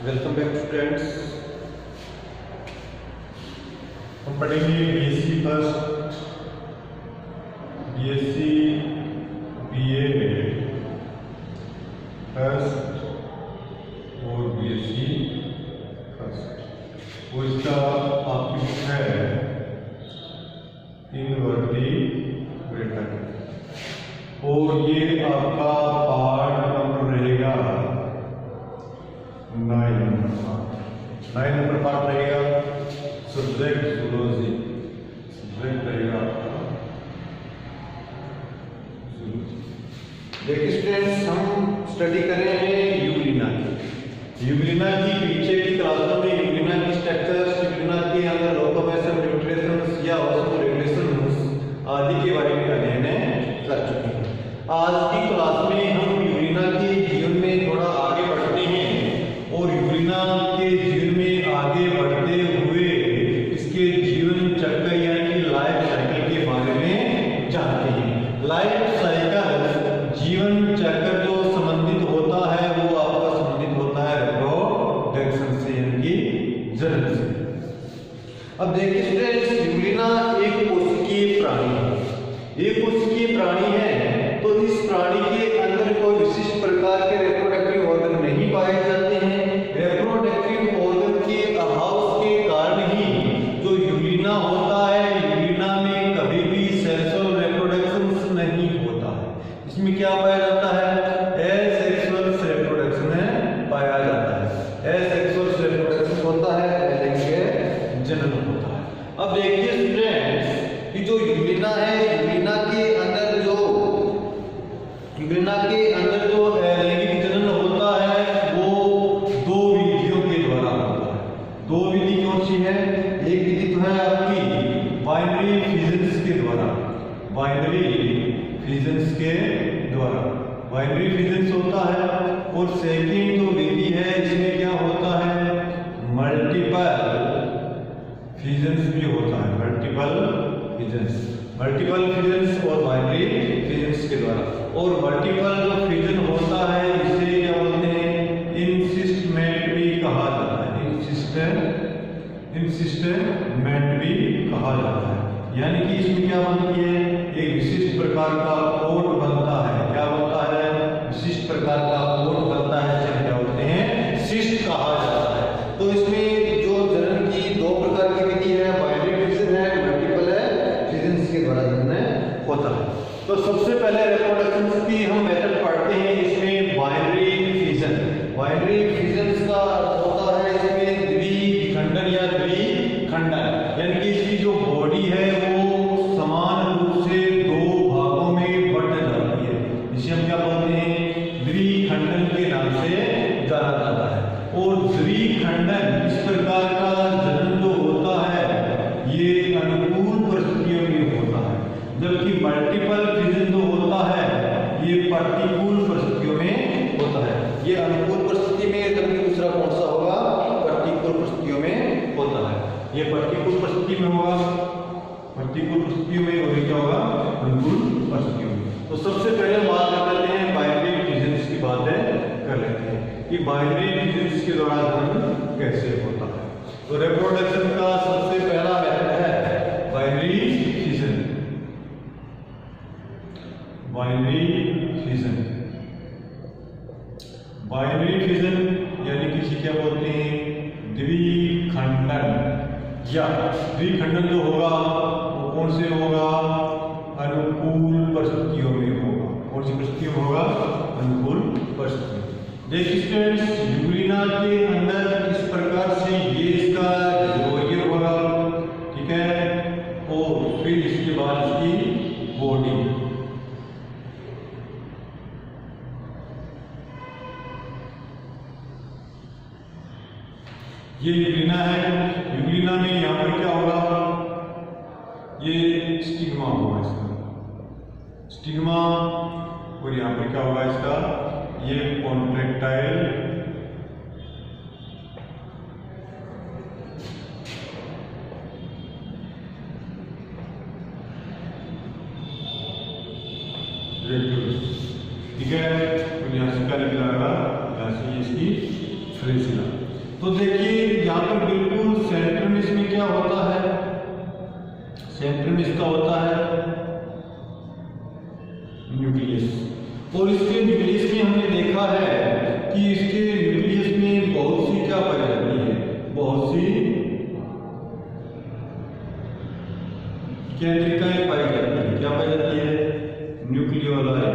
Welcome back students. हम पढ़ेंगे BSc first, BSc BA में फर्स्ट और बीएससी फर्स्ट। वो इसका आपकी बुक है इनवर्टिब्रेटर और ये आपका पार्ट नंबर रहेगा 9 नंबर पार्ट रहेगा। सब्जेक्ट जूलॉजी, सब्जेक्ट रहेगा आपका जूलॉजी। देखिए स्टूडेंट्स, हम स्टडी कर रहे हैं यूग्लिना की। यूग्लिना की पीछे की क्लासों में यूग्लिना की स्ट्रक्चर्स, यूग्लिना के अंदर लोकोमोशन, न्यूट्रिशंस या ऑस्मोरेगुलेशंस आदि के बारे में अध्ययन कर चुके हैं। आज की क्लास में हम यूग्लिना के जीवन में थोड़ा आगे बढ़ते हैं और यूग्लिना के जीवन में आगे बढ़ते हुए इसके जीवन चक्र यानी लाइफ साइकिल के बारे में जानते हैं। लाइफ साइकिल जीवन चक्र जो संबंधित होता है वो आपका संबंधित होता है रिप्रोडक्शन से यानी जन्म से। अब देखिए स्टूडेंट्स, यूग्लिना एक कोशिकीय प्राणी है। एक कोशिकीय प्राणी है तो इस प्राणी के अंदर कोई विशिष्ट प्रकार के रिप्रोडक्टिव ऑर्गन नहीं पाए जाते हैं। रिप्रोडक्टिव ऑर्गन के अभाव के कारण ही जो यूग्लिना होता है, यूग्लिना में कभी भी सेक्सुअल रिप्रोडक्शन नहीं होता है। इसमें क्या पाया जाता है? एसेक्सुअल रिप्रोडक्शन पाया जाता है। एसेक्सुअल रिप्रोडक्शन होता है, अलैंगिक जनन होता है। अब देखिए स्टूडेंट्स कि जो यूग्लिना है, यूग्लिना के अंदर जो अलैंगिक जनन होता है वो दो विधियों के द्वारा होता है। दो विधि कौन सी है? एक विधि तो है आपकी बाइनरी फिजन्स के द्वारा, बाइनरी फिजन्स के द्वारा बाइनरी फिजन्स होता है। और सेकंड जो विधि है इसमें क्या होता है? मल्टीपल फिजन्स भी होता है। मल्टीपल फिजन्स और बाइनरी फिजन्स के द्वारा। और मल्टीपल जो फिजन होता है इसे क्या बोलते हैं? इंसिस्टमेंट भी कहा जाता है। इंसिस्टमेंट भी कहा जाता है। यानी कि इसमें क्या बनती है? एक विशिष्ट प्रकार का कोट बनता है। क्या बनता है? विशिष्ट प्रकार का कोट बनता है, जिसे क्या बोलते हैं? सिस्ट कहा जाता है। तो इसमें जो जनन की दो प्रकार की विधि है, बाइनरी फिजन है, मल्टीपल है फिजन्स के द्वारा जनन होता है। तो सबसे पहले रिप्रोडक्शन की हम मेथड पढ़ते हैं। इसमें बाइनरी फिजन, बाइनरी फिजन्स का होता है इसमें द्विखंडन या द्विखंडन, यानी कि इसकी जो बॉडी है वो समान रूप से दो भागों में बट जाती है। जिसे हम क्या बोलते हैं? द्विखंडन के नाम से जाना जाता है। और द्विखंडन इस प्रकार का जनन जो होता है ये अनुकूल परिस्थितियों में होता है, जबकि मल्टीपल फिजन जो होता है ये प्रतिकूल परिस्थितियों में होता है। ये अनुकूल परिस्थिति में, जबकि दूसरा कौन सा होगा? प्रतिकूल परिस्थितियों में होता है। ये प्रतिकूल परिस्थिति में होगा, प्रतिकूल परिस्थितियों में, और क्या होगा? अनुकूल परिस्थितियों में। तो सबसे पहले हम बात कर लेते हैं बाइनरी फिजन्स की बातें कर लेते हैं कि बाइनरी फिजन्स के द्वारा जनन कैसे होता है। तो रिप्रोडक्शन का सबसे पहला मेथड है binary fission. Binary fission, binary fission यानी किसी क्या बोलते हैं? द्विखंडन। या द्विखंडन जो होगा वो कौन से होगा? अनुकूल परिस्थितियों में होगा। कौन सी परिस्थितियों में होगा? अनुकूल परिस्थितियों। देखिए स्टूडेंट्स, यूग्लिना के अंदर इस प्रकार से ये इसका रिजर्वोयर होगा, ठीक है। और फिर इसके बाद इसकी बॉडी, ये यूग्लिना है। यूग्लिना में यहाँ पर क्या होगा? ये स्टिग्मा होगा इसका, स्टिग्मा। और यहाँ पर क्या होगा इसका? ये कॉन्ट्रैक्टाइल रेटिकुलस, ठीक है। तो यहाँ से क्या निकला, यहाँ से इसकी फ्रेसिला। तो देखिए यहाँ पर बिल्कुल सेंटर में इसमें क्या होता है, सेंटर में इसका होता है न्यूक्लियस। और इसके न्यूक्लियस में हमने देखा है कि इसके न्यूक्लियस में बहुत सी क्या पाई जाती है, बहुत सी केंद्रिकाएं पाई जाती है। क्या पाई जाती है, न्यूक्लियोलाई,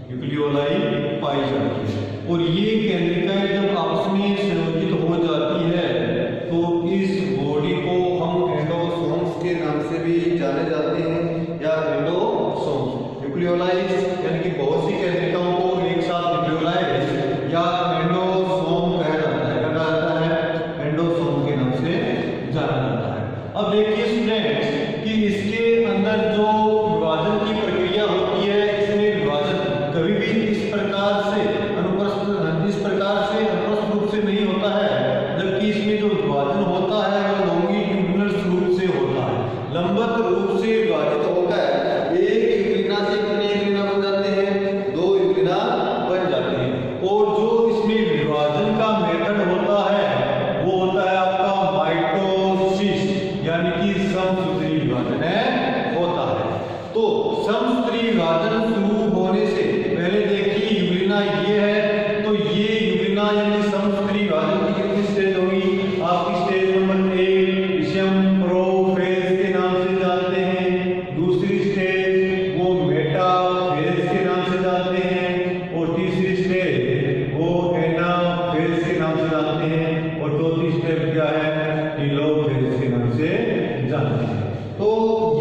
न्यूक्लियोलाई पाई जाती है। और ये केंद्रिकाएं जब आपस में संयोजित हो जाती है तो इस बॉडी को हम एंडोसोम्स के नाम से भी जाने जाते हैं, या एंडोसोम्स। न्यूक्लियोलाइज यानी कि बहुत सी केंद्रिकाओं को एक साथ न्यूक्लियोलाइज या एंडोसोम कहा जाता है, कहा जाता है एंडोसोम के नाम से जाना जाता है। अब देखिए स्टूडेंट्स कि इसके अंदर जो विभाजन की प्रक्रिया होती है, इसमें विभाजन कभी भी इस प्रकार से अनुप्रस्थ रूप से नहीं होता है, जबकि इसमें जो विभाजन होता है वो लॉन्गिट्यूडिनल रूप से होता है, लंबवत रूप से विभाजित होकर एक यूग्लिना से कितने यूग्लिना बन जाते हैं, 2 यूग्लिना बन जाते हैं। और जो इसमें विभाजन का मेथड होता है वो होता है आपका माइटोसिस, यानी कि समसूत्री विभाजन होता है। तो समसूत्री विभाजन शुरू होने से पहले देखिए यूग्लिना ये है, तो ये यूग्लिना यानी समसूत्री विभाजन की कितनी स्टेज होगी, आपकी स्टेज नंबर 1 इसे हम प्रोफेज के नाम से जानते हैं, दूसरी स्टेज वो मेटाफेज के नाम से जानते हैं, और तीसरी स्टेज वो एनाफेज के नाम से जानते हैं, और चौथी स्टेज क्या है, टेलोफेज के नाम से जानते हैं। तो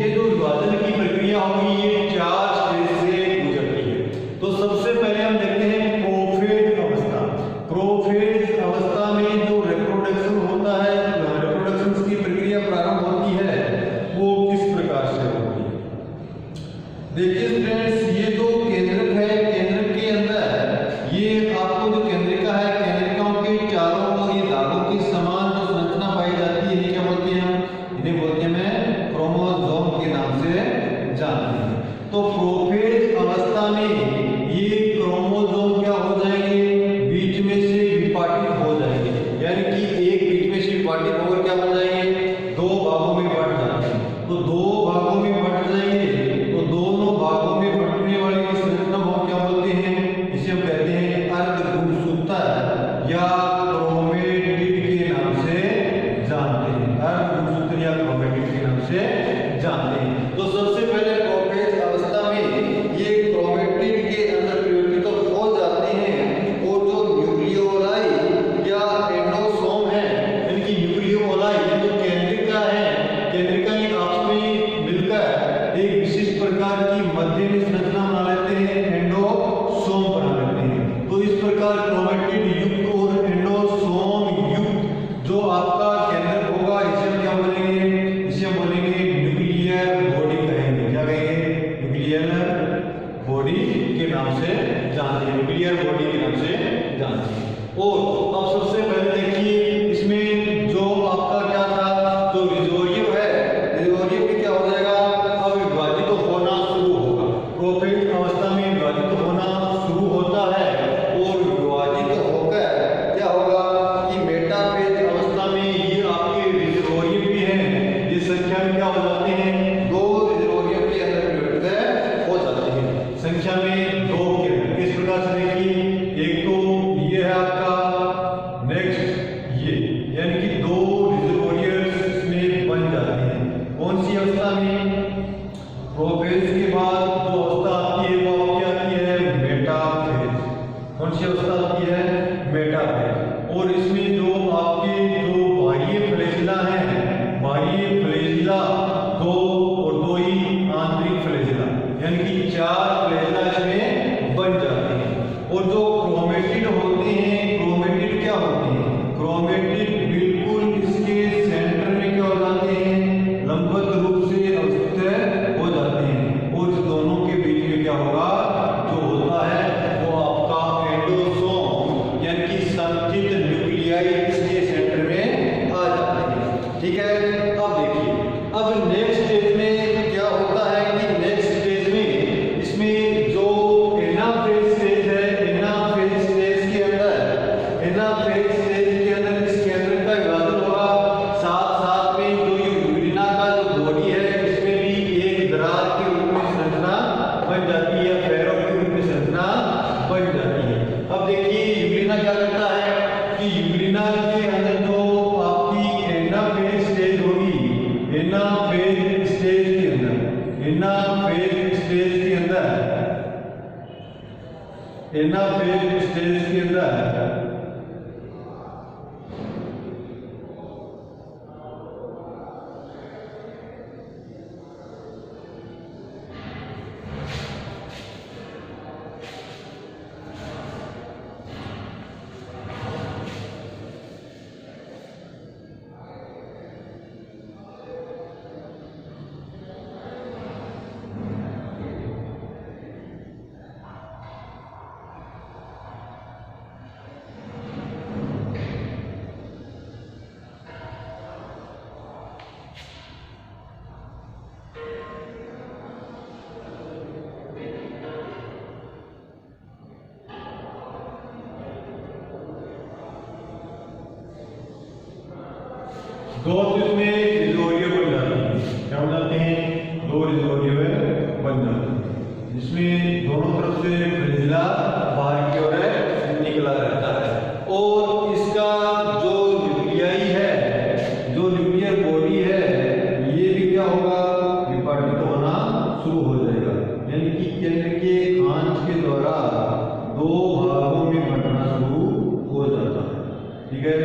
ये जो विभाजन की प्रक्रिया होगी ये 4 स्टेज से गुजरती है। तो सबसे पहले हम देखते हैं प्रोफेज अवस्था। प्रोफेज अवस्था में जो रिप्रोडक्शन होता है, रिप्रोडक्शन की प्रक्रिया प्रारंभ होती है, वो किस प्रकार से होती है। देखिए स्टूडेंट्स, ये जो केंद्रक है, केंद्रक के अंदर ये आपको जो केंद्रिका है, केंद्रिकाओं के चारों ओर ये धागों की समान जो संरचना पाई जाती है, क्या बोलते हैं हम, इन्हें बोलते हैं क्रोमोसोम के नाम से जानते हैं। तो प्रोफेज अवस्था में ये क्रोमोसोम क्या हो जाएंगे, बीच में से विपाटित हो जाएंगे, यानी कि एक बीच में से विपाटित होकर क्या बन जाएंगे, 2 भागों में बट जाते हैं। तो 2 भागों में बट जाएंगे, तो दोनों भागों में बटने वाली इस संरचना को क्या बोलते हैं, इसे हम कहते हैं अर्धगुणसूत्र या क्रोमेटिड के नाम से जानते हैं, अर्धगुणसूत्र या क्रोमेटिड के नाम से जानते हैं। तो सबसे पहले प्रोफेज अवस्था में ये क्रोमेटिड के अंदर परिवर्तित तो हो जाते हैं, और जो न्यूक्लियोलाई या एंडोसोम है, यानी कि न्यूक्लियोलाई जो केंद्रिका है, केंद्रिका एक आपस में मिलकर एक विशिष्ट प्रकार की मध्य में संरचना बना लेते हैं, एंडोसोम बना लेते हैं। तो इस प्रकार क्रोमेटिड युक्त और एंडोसोम युक्त जो आपका केंद्रक होगा, इसे हम क्या बोलेंगे, इसे हम बोलेंगे न्यूक्लियर बॉडी कहेंगे। क्या कहेंगे, न्यूक्लियर बॉडी के नाम से जानते हैं, न्यूक्लियर बॉडी के नाम से जानते हैं। और अब सबसे पहले देखिए इसमें जो आपका क्या था, जो रिजोरियम है, रिजोरियम में क्या हो जाएगा, अब विभाजित होना शुरू होगा। प्रोफेज अवस्था में विभाजित होना शुरू होता है, और विभाजित होकर क्या होगा कि मेटाफेज अवस्था में ये आपके रिजोरियम भी हैं, ये संख्या में क्या हो जाते हैं, 2 रिजोरियम के अंदर परिवर्तित हो जाते हैं, संख्या में 2 के अंदर। इस प्रकार से देखिए, एक तो ये है आपका, नेक्स्ट ये, यानी कि 2 रिजोरियम्स में बन जाते हैं। कौन सी अवस्था में, प्रोफेज के बाद जो अवस्था आती है वो क्या आती है, मेटाफेज। कौन सी अवस्था आती है, मेटाफेज। और इसमें जो आपके जो बाह्य फ्लैजिला हैं, बाह्य फ्लैजिला 2 और 2 ही आंतरिक फ्लैजिला, यानी कि 4 फ्लैजिला इसमें बन जाते हैं। और जो क्रोमेटिड होते हैं, क्रोमेटिड क्या होते हैं, क्रोमेटिड बिल्कुल इसके सेंटर में क्या हो जाते हैं, लंबवत रूप से अवस्थित हो जाते हैं। और इस दोनों के बीच में क्या होगा, जो होता है वो आपका एंडोसोम, यानी कि संचित न्यूक्लियाई इसके सेंटर में आ जाते हैं। ठीक है, अब देखिए, अब नेक्स्ट स्टेज में क्या होता है कि नेक्स्ट स्टेज में इसमें जो एनाफेज स्टेज है, एनाफेज स्टेज के अंदर स्टेज के अंदर दो इसमें रिजोरियो बन जाते हैं। क्या बन जाते हैं? दो रिजोरियो बन जाते हैं, जिसमें दोनों तरफ से फ्रिंजिला बाहर की ओर निकला रहता है। और इसका जो न्यूक्लियाई है, जो न्यूक्लियर बॉडी है, ये भी क्या होगा? विभाजित होना शुरू हो जाएगा, यानी कि केंद्र के खांच के द्वारा दो भागों में बंटना शुरू हो जाता है। ठीक है,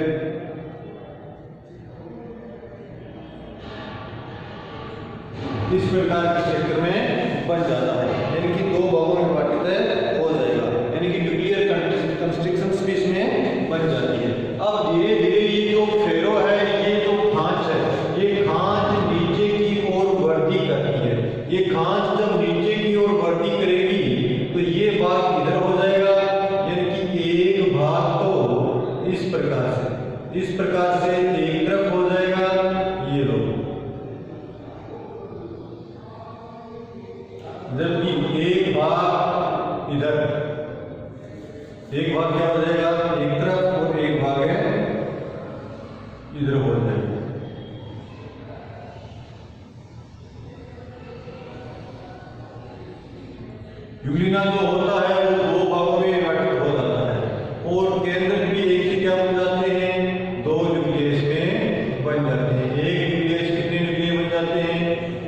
इस प्रकार के क्षेत्र में बन जाता है, यानी कि दो भागों में विभाजित हो जाएगा, यानी कि न्यूक्लियर कंस्ट्रक्शंस भी इसमें बन जाती है। अब धीरे धीरे ये जो फेरो है, ये जो खांच है, ये खांच नीचे की ओर वृद्धि करती है। ये खांच जब नीचे की ओर वृद्धि करेगी तो ये भाग इधर हो जाएगा, यानी कि एक भाग तो इस प्रकार से एक तरफ हो जाएगा। ये लो, जबकि एक भाग इधर, एक भाग क्या हो जाएगा? एक तरफ, और एक भाग है इधर हो जाएगा। यूग्लिना जो होता है वो दो भागों में विभाजित हो जाता है, और केंद्र भी एक से क्या बन जाते हैं? दो न्यूक्लियस में बन जाते हैं। एक न्यूक्लियस कितने न्यूक्लियस बन जाते हैं?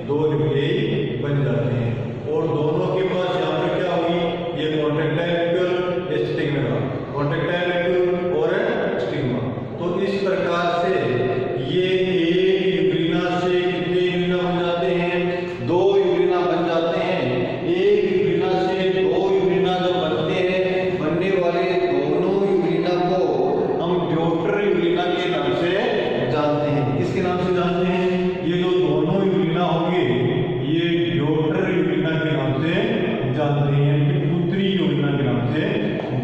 दो न्यूक्लियस बन जाते हैं, और दोनों के पास यहाँ पे क्या हुई? ये कॉन्ट्रैक्टाइल न्यूक्लियर, ये स्टिग्मा, कॉन्ट्रैक्टाइल न्यूक्लियर और स्टिग्मा। तो इस प्रकार से ये एक यूग्लिना से कितने यूग्लिना बन जाते हैं? दो यूग्लिना बन जाते हैं। एक यूग्लिना से दो यूग्लिना जब बनते हैं, बनने वाले दोनों यूग्लिना को हम ड्यूटर यूग्लिना के नाम से जानते हैं। किसके नाम से जानते हैं? ये जो दोनों यूग्लिना होंगे, ये ड्यूटर यूग्लिना के नाम से जानते हैं, कि पुत्री यूग्लिना के नाम से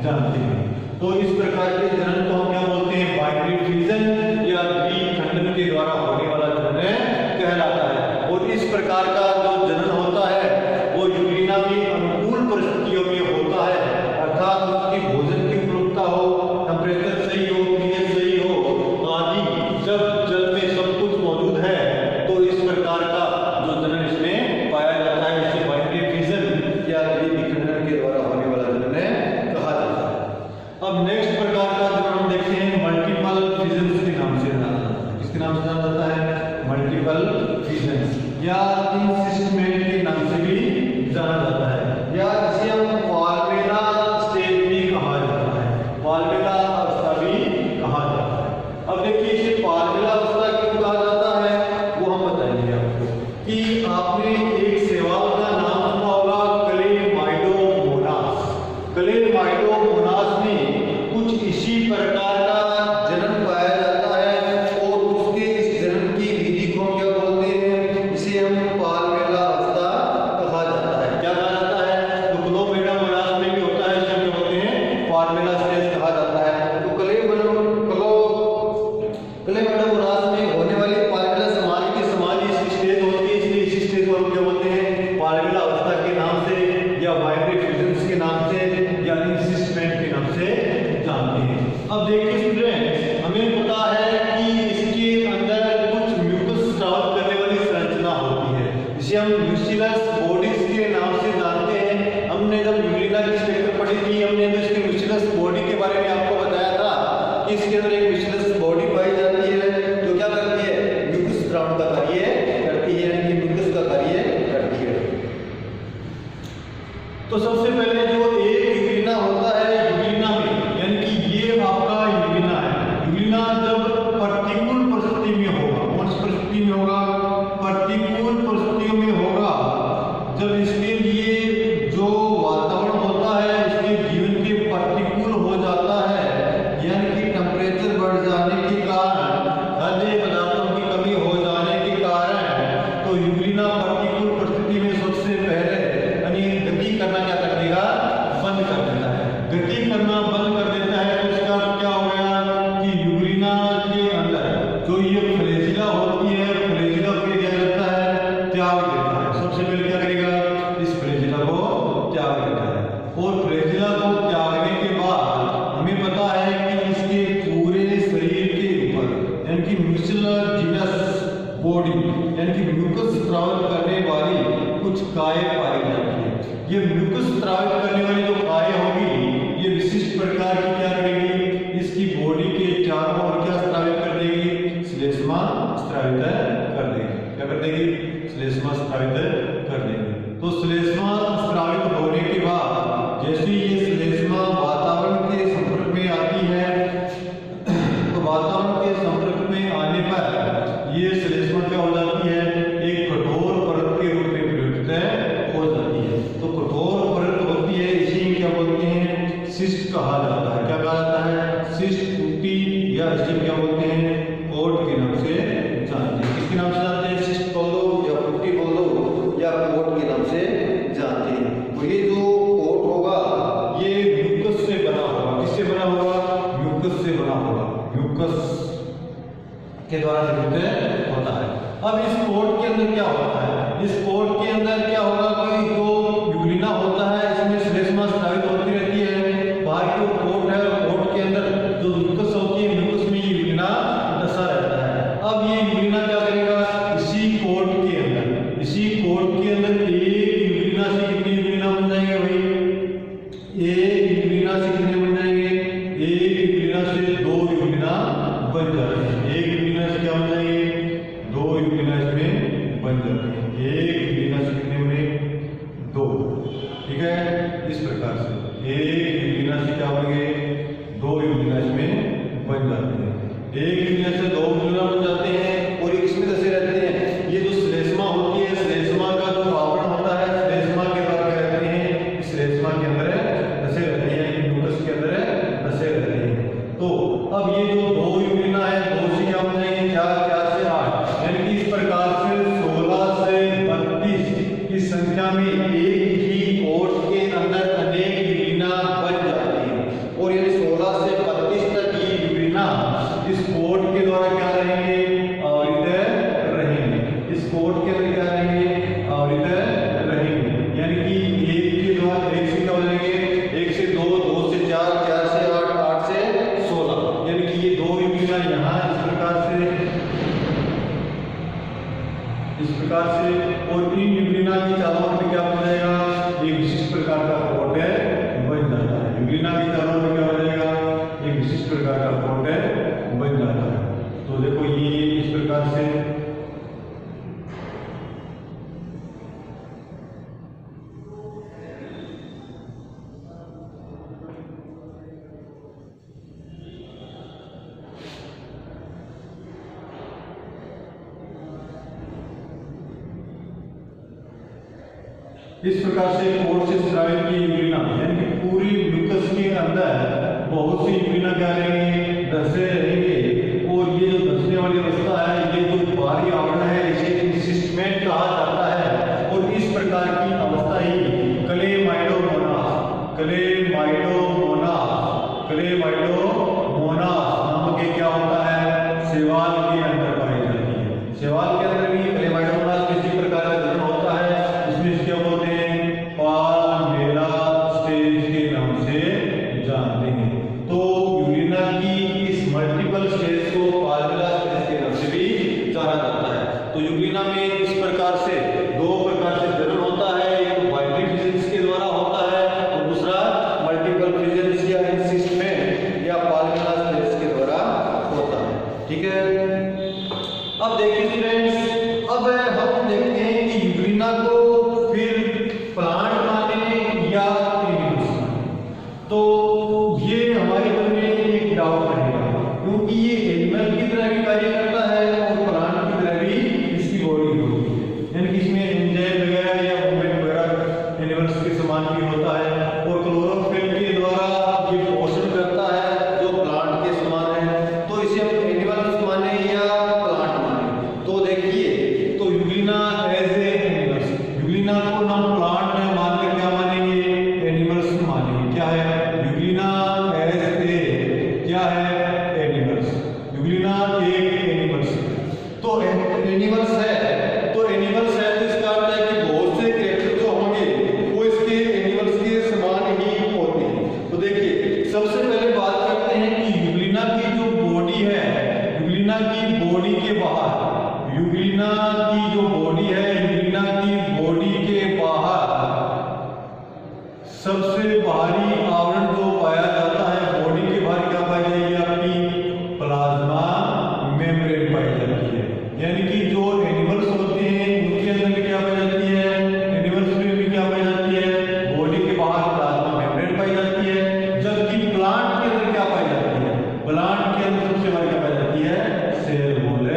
जानते हैं। तो इस प्रकार के जनन को हम क्या बोलते हैं? बाइनरी फ्यूजन या द्विखंडन के द्वारा होने वाला जनन कहलाता है। और इस प्रकार का जो जनन होता है वो यूग्लिना में अनुकूल परिस्थितियों में होता है, अर्थात उसकी भोजन की उपलब्धता हो, टेम्परेचर सही हो, पीएच सही हो आदि, जब जल में सब कुछ मौजूद है, तो इस प्रकार का जो जनन इसमें पाया जाता है, इसे बाइनरी फ्यूजन या द्विखंडन के द्वारा होने वाला जनन कहा जाता है। अब नेक्स्ट प्रकार का जनन हम देखते हैं, मल्टीपल फ्यूजन के नाम से जाना जाता है। किसके नाम से जाना जाता है? मल्टीपल फ्यूजन या इंसिस्टमेंट के नाम से भी जाना जाता है, या जिसे हम पाल्मेला स्टेज भी कहा जाता है, पाल्मेला अवस्था भी कहा जाता है। अब देखिए, इसे पाल्मेला अवस्था क्यों कहा जाता है वो हम बताएंगे आपको। कि आपने एक शैवाल का नाम सुना होगा, क्लेमाइडोमोनास। क्लेमाइडोमोनास में कुछ इसी प्रकार का जनन पाया जाता है, और उसके इस जनन की विधि को क्या बोलते हैं? इसे हम पाल्मेला अवस्था कहा जाता है। क्या कहा जाता है? तो क्लेमाइडोमोनास में भी होता है, इसे हम क्या बोलते हैं? पाल्मेला स्टेज कहा जाता है। तो क्लेमाइडोमोनास में होने वाली पाल्मेला समाज की इसकी स्टेज होती है, इसलिए इसी स्टेज को हम क्या बोलते हैं? पाल्मेला अवस्था के नाम से, या बाइनरी फ्यूजन के नाम से, या इंसिस्टमेंट के नाम से जानते हैं। अब देखिए स्टूडेंट, हमें पता है कि इसके अंदर कुछ म्यूकस स्राव करने वाली संरचना होती है, जिसे हम म्यूसिलस बॉडीज के नाम से जानते हैं। हमने जब यूग्लिना की स्ट्रक्चर पढ़ी थी, हमने तो इसके म्यूसिलस बॉडी के बारे में आपको बताया था कि इसके अंदर एक म्यूसिलस बॉडी पाई जाती है, जो क्या करती है? म्यूकस स्राव का कार्य करती है, यानी कि म्यूकस का कार्य करती है। तो सबसे पहले जो एक यूग्लिना होता है, यूग्लिना में ये फ्लैजिला होती है, फ्लैजिला को क्या करता है, त्याग देता है। सबसे पहले क्या करेगा, इस फ्लैजिला को त्याग देता है। और फ्लैजिला को त्यागने के बाद हमें पता है कि इसके पूरे शरीर के ऊपर यानी कि म्यूसिलेजिनस बॉडी यानी कि म्यूकस स्रावित करने वाली कुछ काय पाई जाती है। ये म्यूकस स्रावित करने वाली जो काय होगी ये विशिष्ट प्रकार की क्या करेगी, इसकी बॉडी के चारों ओर क्या स्रावित कर देगी, श्लेष्मा स्रावित कर देगी। क्या कर देगी, श्लेष्मा स्रावित कर देगी। तो श्लेष्मा स्रावित होने के बाद जैसे ये श्लेष्मा वातावरण के संपर्क में आती है तो वातावरण के संपर्क में आने पर ये श्लेष्मा क्या हो जाती है, एक कठोर परत के रूप में परिवर्तित हो जाती है। तो कठोर परत होती है, इसी क्या बोलते हैं, सिस्ट कहा जाता है। क्या कहा जाता है, सिस्ट, टूटी, या इसे क्या बोलते हैं, कोट के नाम से जानते हैं। किसके नाम से जानते हैं, सिस्ट बोल दो या टूटी बोल दो या कोट के नाम से जानते हैं। तो ये जो कोट होगा ये म्यूकस से बना होगा। किससे बना होगा, म्यूकस से बना होगा, म्यूकस के द्वारा निर्मित होता है। अब इस कोट के अंदर क्या होता है, इस कोट के अंदर क्या होगा, कोई जो यूरिना होता है इसमें श्लेष्मा स्रावित होती रहती है। बाहर की जो कोट है, कोट के अंदर जो म्यूकस होती है, म्यूकस में ये यूरिना डसा रहता है। अब ये यूरिना क्या करेगा, इसी कोट के अंदर, इसी कोट के अंदर एक यूरिना से कितनी यूरिना बन जाएंगे भाई, एक यूरिना से कितने बन जाएंगे, एक यूरिना से दो यूरिना बन जाते हैं। एक यूरिना से क्या बन जाएंगे, दो यूरिना इसमें बन जाते हैं। एक यूरिना से कितने बने, दो। ठीक है, इस प्रकार से एक यूरिना से क्या बन गए, दो यूरिना इसमें बन जाते हैं। एक यूरिना से दो यूरिना बन जाते हैं और इसमें दसे रहते हैं। ये जो श्लेष्मा होती है, श्लेष्मा का जो आवरण होता है, श्लेष्मा के द्वारा क्या रहते हैं, श्लेष्मा के अंदर दसे रहते हैं, म्यूकस के अंदर दसे रहते हैं। तो अब ये जो दो यूरिना है, दो से क्या बन जाएंगे, 4, 4 से 8, यानी कि इस प्रकार से 16 से 32 की संख्या में एक ही कोट के अंदर अनेक यूरिना बन जाती है। और यानी 16 से 32 तक ये यूरिना इस कोट के द्वारा क्या रहेंगे, आवृत रहेंगे। इस कोट के अंदर क्या रहेंगे, आवृत रहेंगे। यानी कि एक के द्वारा, एक से क्या हो जाएंगे, 1 से 2, 2 से 4, 4 से 8, 8 से 16, यानी कि ये दो यूरिना यहाँ इस प्रकार से और इन यूरिना की चारों ओर क्या बन जाएगा, एक विशिष्ट प्रकार का कोट बन जाता है। यूरिना की चारों ओर क्या बन जाएगा, एक विशिष्ट प्रकार का कोट बन जाता है। तो देखो ये इस प्रकार से कोट से स्रावित की यूरिना यानी कि पूरी म्यूकस के अंदर बहुत सी यूरिना क्या रहेंगे, दसे रहेंगे। और ये जो दसने वाली अवस्था है, ये जो बाहरी आवरण है, इसे इंसिस्टमेंट कहा जाता है। और इस प्रकार की अवस्था ही क्लेमाइडोमोनास, क्लेमाइडोमोनास नामक क्या होता है, शैवाल के अंदर पाई जाती है। शैवाल के अंदर भी क्लेमाइडोमोनास किसी प्रकार का गठन होता है। इसमें क्या बोलते हैं, पाल्मेला स्टेज के नाम से जानते हैं। तो यूरिना की इस मल्टीपल स्टेज को पाल्मेला स्टेज के नाम से भी जाना जाता है। तो यूरिना में इस प्रकार से दो प्रकार से गठन होता है, एक तो बाइनरी फिजन्स के द्वारा होता है और दूसरा मल्टीपल फिजन्स या इंसिस्टमेंट या पाल्मेला स्टेज के द्वारा होता है। ठीक है, अब देखिए फ्रेंड्स, अब हम देखते हैं कि यूरिना को फिर प्लांट माने या एनिमल्स माने। तो ये हमारे मन में एक डाउट रहेगा, क्योंकि ये एनिमल की तरह भी कार्य करता है और प्लांट की तरह भी इसकी बॉडी होती है। यानी कि इसमें एंजाइम वगैरह या मूवमेंट वगैरह एनिमल्स के समान भी होता है। और क्लोरोफिल के द्वारा ये पोषण करता है जो प्लांट के समान है। तो इसे हम एनिमल्स माने की बॉडी के बाहर, यूग्लिना की जो बॉडी है, यूग्लिना की बॉडी के बाहर सबसे बाहरी आवरण जो पाया जाता है, बॉडी के बाहर क्या पाई जाएगी आपकी? प्लाज्मा मेम्ब्रेन पाई जाती है। यानी कि जो एनिमल्स होते हैं उनके अंदर में क्या पाई जाती है? एनिमल्स में भी क्या पाई जाती है? बॉडी के बाहर प्लाज्मा मेम्ब्रेन पाई जाती है। जबकि प्लांट के अंदर क्या पाई जाती है? प्लांट के अंदर सबसे बाहर क्या पाई जाती है? सेल वॉल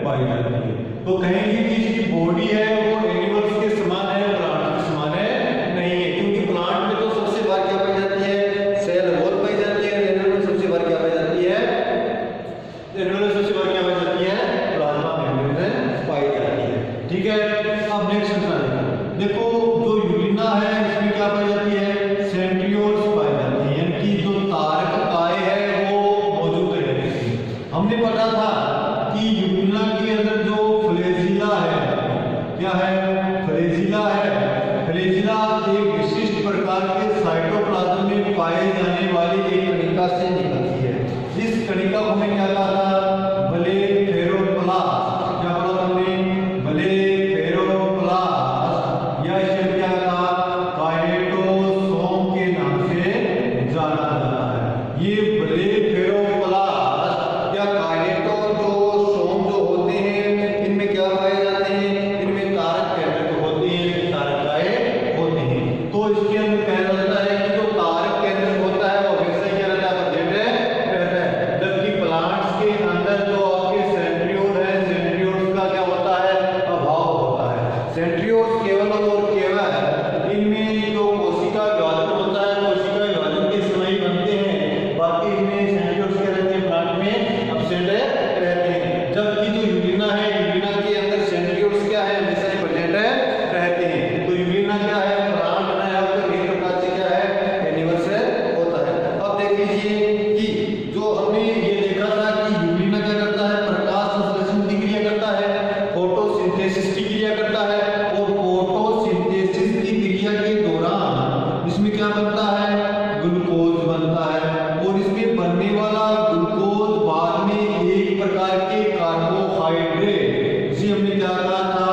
पाई जाती है। तो कहेंगे कि इसकी बॉडी है वो एनिमल्स के समान है, प्लांट के समान है नहीं है, क्योंकि प्लांट में तो सबसे बाहर क्या पाई जाती है? सेल वॉल पाई जाती है। एनिमल में सबसे बाहर क्या पाई जाती है? एनिमल में सबसे बाहर क्या पाई जाती है? प्लाज्मा मेम्ब्रेन पाई जाती है। ठीक है, अब नेक्स्ट देखो, जो यूग्लिना है इसमें क्या पाई जाती है? सेंट्रियोल्स पाई जाती है, यानी कि जो तारक काय है वो मौजूद है इसमें। हमने पढ़ा था कि यूग्लिना के अंदर जो फ्लैजिला है, क्या है? फ्लैजिला है। फ्लैजिला एक विशिष्ट प्रकार के साइटोप्लाज्म में पाए जाने वाली एक कणिका से निकलती है। इस कणिका को हमें क्या कहा था? ब्लेफेरोप्लास्ट। क्या बोला हमने? ब्लेफेरोप्लास्ट, या इसे क्या कहा? काइनेटोसोम के नाम से जाना जाता है। ये ब्लेफेरोप्लास्ट या काइनेटोसोम जो होते हैं, इनमें क्या पाए जाते हैं? इनमें तारक केंद्रक होते हैं, तारकाएं होते हैं। तो इसके अंदर कहा जाता है कि जो तारक केंद्रक होता है वो हमेशा क्या रहता है? प्रेजेंट रहता है। जबकि प्लांट्स के अंदर जो आपके सेंट्रियोल है, सेंट्रियोल्स का क्या होता है? अभाव होता है। सेंट्रियोल्स केवल और केवल इनमें जो कोशिका विभाजन होता है, कोशिका विभाजन के समय ही बनते हैं। बाकी इनमें सेंट्रियोल्स क्या रहते हैं? प्लांट में एब्सेंट रहते हैं। जबकि जो यूग्लिना है, यूग्लिना के अंदर सेंट्रियोल्स क्या है? हमेशा ही प्रेजेंट रहते हैं। तो यूग्लिना क्या है? प्लांट है, आपको एक प्रकार से क्या है? एनिमल से होता है। अब देख लीजिए कि जो हमने ये देखा था कि यूग्लिना क्या करता है? प्रकाश संश्लेषण की क्रिया करता है, फोटोसिंथेसिस की क्रिया करता है। और फोटोसिंथेसिस की क्रिया के दौरान इसमें क्या बनता है? ग्लूकोज बनता है। और इसमें बनने वाला ग्लूकोज बाद में एक प्रकार के कार्बोहाइड्रेट, जिसे हमने क्या कहा था?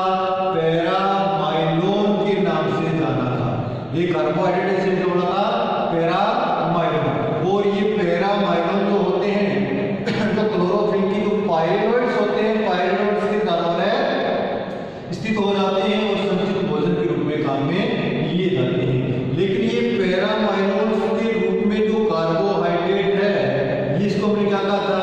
पैरामाइलोन के नाम से जाना था। ये कार्बोहाइड्रेट से जोड़ा था पैरामाइलोन। और ये पैरामाइलोन जो होते हैं तो क्लोरोफिल की जो पायरेनोइड्स होते हैं, पायरेनोइड्स के दानों में स्थित हो जाते हैं और संचित भोजन के रूप में काम में लिए जाते हैं। लेकिन ये पैरामाइलोन्स के रूप में जो कार्बोहाइड्रेट है, ये इसको हमने क्या कहा था?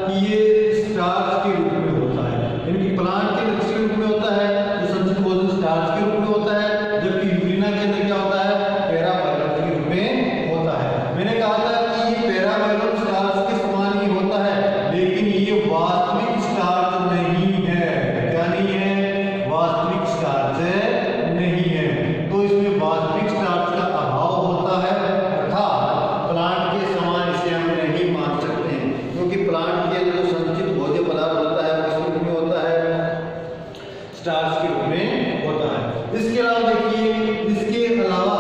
कि ये स्टार्च के रूप में होता है, यानी कि प्लांट के लक्ष्य के रूप में होता है, जो संचित भोजन स्टार्च के रूप में होता है। जबकि यूग्लिना के अंदर क्या होता है? पैरामाइलोन के रूप में होता है। मैंने कहा था कि ये पैरामाइलोन स्टार्च के समान ही होता है, लेकिन ये वास्तविक स्टार्च नहीं है। क्या नहीं है? वास्तविक स्टार्च नहीं है। तो इसमें वास्तविक स्टार्च का अभाव होता है, अर्थात प्लांट के समान इसे हम नहीं मान सकते हैं, क्योंकि प्लांट के अंदर जो संचित भोज्य पदार्थ होता है वो किस रूप में होता है? स्टार्च के रूप में होता है। इसके अलावा देखिए, इसके अलावा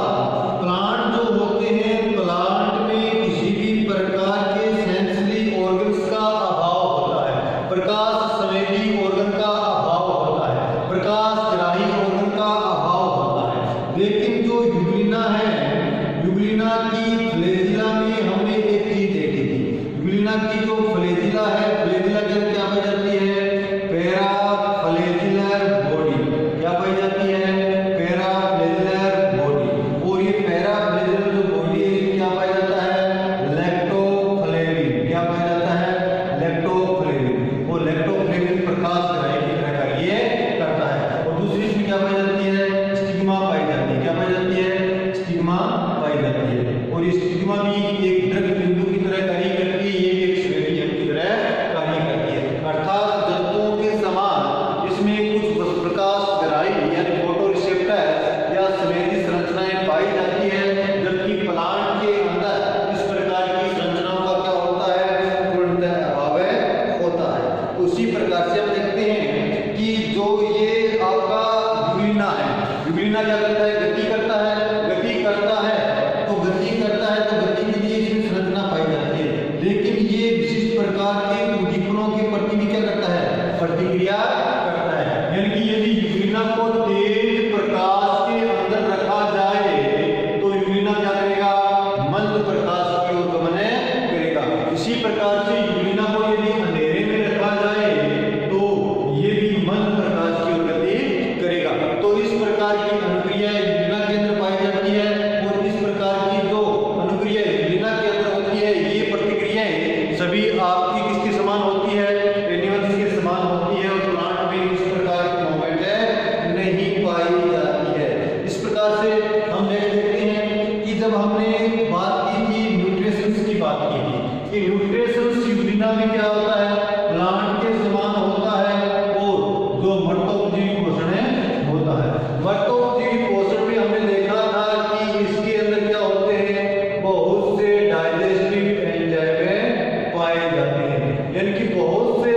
प्लांट जो होते हैं, प्लांट में किसी भी प्रकार के सेंसरी ऑर्गन्स का अभाव होता है। प्रकाश संवेदी ऑर्गन का अभाव होता है, प्रकाश ग्राही ऑर्गन का अभाव होता है। लेकिन जो यूग्लिना है, यूग्लिना की फ्लैजिला में हमने एक चीज देखी थी। यूग्लिना की जो फ्लैजिला है, फ्लैजिला के अंदर क्या पाई जाती है? पैराफ्लैजिलर बॉडी। क्या पाई जाती है? पैराफ्लैजिलर बॉडी। और ये पैराफ्लैजिलर जो बॉडी है, इसमें क्या पाया जाता है? लैक्टोफ्लेविन। क्या पाया जाता है? लैक्टोफ्लेविन। वो लैक्टोफ्लेविन प्रकाश ग्राही की तरह कार्य करता है। और दूसरी इसमें क्या पाई जाती है? स्टिग्मा पाई जाती है। क्या पाई जाती है? स्टिग्मा पाई जाती है। और ये स्टिग्मा भी एक ड्रग बिंदु की तरह कार्य करती है, ये भी एक स्वेरियम की तरह कार्य के प्रति भी क्या करता है, प्रतिक्रिया करता है। यानी कि यदि यूग्लिना को तेज प्रकाश के अंदर रखा जाए तो यूग्लिना क्या करेगा, मंद प्रकाश की ओर गमन करेगा। इसी प्रकार से यूग्लिना को यदि अंधेरे में रखा जाए तो ये भी मंद प्रकाश की ओर गति करेगा। तो इस प्रकार की अनुक्रिया यूग्लिना के अंदर पाई जाती है और इस प्रकार की जो अनुक्रिया यूग्लिना के अंदर होती है ये प्रतिक्रियाएं सभी आपकी किसके समान होती है, एनिमल्स के समान होती है और प्लांट में इस प्रकार की मूवमेंट नहीं पाई जाती है। इस प्रकार से हम नेक्स्ट देखते हैं कि जब हमने बात की थी न्यूट्रिशंस की बात की थी कि न्यूट्रिशंस यूग्लिना में क्या होता है, प्लांट के समान होता है और जो मर्तोपजीवी पोषण होता है। मर्तोपजीवी पोषण में हमने देखा था कि इसके अंदर क्या होते हैं, बहुत से डाइजेस्टिव एंजाइम पाए जाते हैं। यानी कि बहुत से